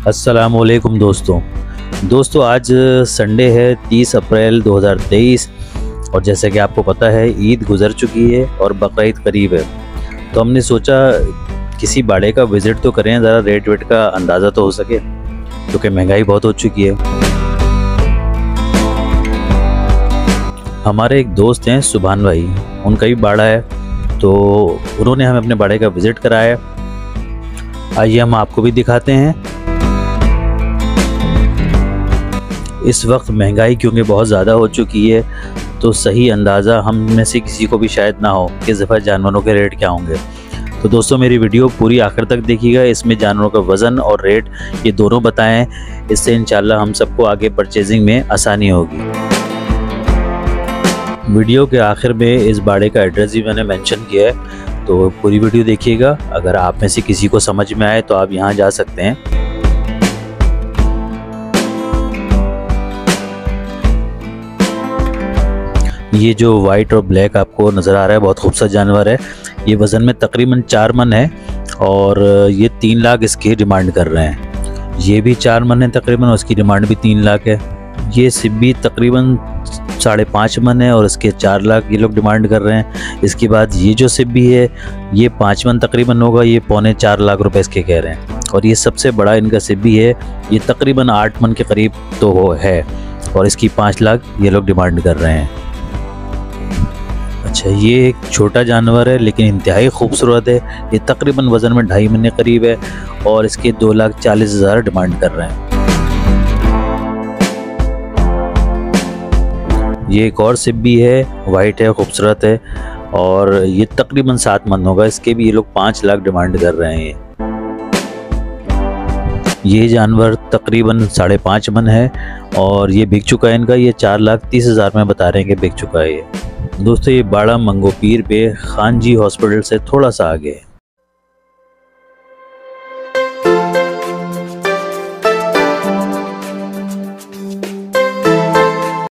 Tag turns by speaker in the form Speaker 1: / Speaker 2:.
Speaker 1: अस्सलामुअलैकुम दोस्तों आज संडे है 30 अप्रैल 2023 और जैसे कि आपको पता है ईद गुज़र चुकी है और बकरीद करीब है। तो हमने सोचा किसी बाड़े का विज़िट तो करें, ज़रा रेट वेट का अंदाज़ा तो हो सके क्योंकि महंगाई बहुत हो चुकी है। हमारे एक दोस्त हैं सुभान भाई, उनका भी बाड़ा है तो उन्होंने हमें अपने बाड़े का विज़िट कराया। आइए हम आपको भी दिखाते हैं। इस वक्त महंगाई क्योंकि बहुत ज़्यादा हो चुकी है तो सही अंदाज़ा हम में से किसी को भी शायद ना हो कि इस दफ़ा जानवरों के रेट क्या होंगे। तो दोस्तों मेरी वीडियो पूरी आखिर तक देखिएगा, इसमें जानवरों का वज़न और रेट ये दोनों बताएं, इससे इंशाल्लाह हम सबको आगे परचेजिंग में आसानी होगी। वीडियो के आखिर में इस बाड़े का एड्रेस भी मैंने मेंशन किया है, तो पूरी वीडियो देखिएगा। अगर आप में से किसी को समझ में आए तो आप यहाँ जा सकते हैं। ये जो वाइट और ब्लैक आपको नज़र आ रहा है बहुत खूबसूरत जानवर है। ये वज़न में तकरीबन 4 मन है और ये 3 लाख इसकी डिमांड कर रहे हैं। ये भी 4 मन है तकरीबन, उसकी डिमांड भी 3 लाख है। ये सिब्बी तकरीबन 5.5 मन है और इसके 4 लाख ये लोग डिमांड कर रहे हैं। इसके बाद ये जो सिब्बी है ये 5 मन तकरीबन होगा, ये 3.25 लाख रुपए इसके कह रहे हैं। और ये सबसे बड़ा इनका सिब्बी है, ये तकरीबन 8 मन के करीब तो वो है और इसकी 5 लाख ये लोग डिमांड कर रहे हैं। अच्छा, ये एक छोटा जानवर है लेकिन इंतहाई खूबसूरत है। ये तकरीबन वज़न में 2.5 मन करीब है और इसके 2,40,000 डिमांड कर रहे हैं। ये एक और सिब्बी है, वाइट है, खूबसूरत है और ये तकरीबन 7 मन होगा। इसके भी ये लोग 5 लाख डिमांड कर रहे हैं। ये जानवर तकरीबन 5.5 मन है और ये बिक चुका है इनका, ये 4,30,000 में बता रहे हैं कि बिक चुका है ये। दोस्तों ये बाड़ा मंगोपीर पे खान जी हॉस्पिटल से थोड़ा सा आगे है।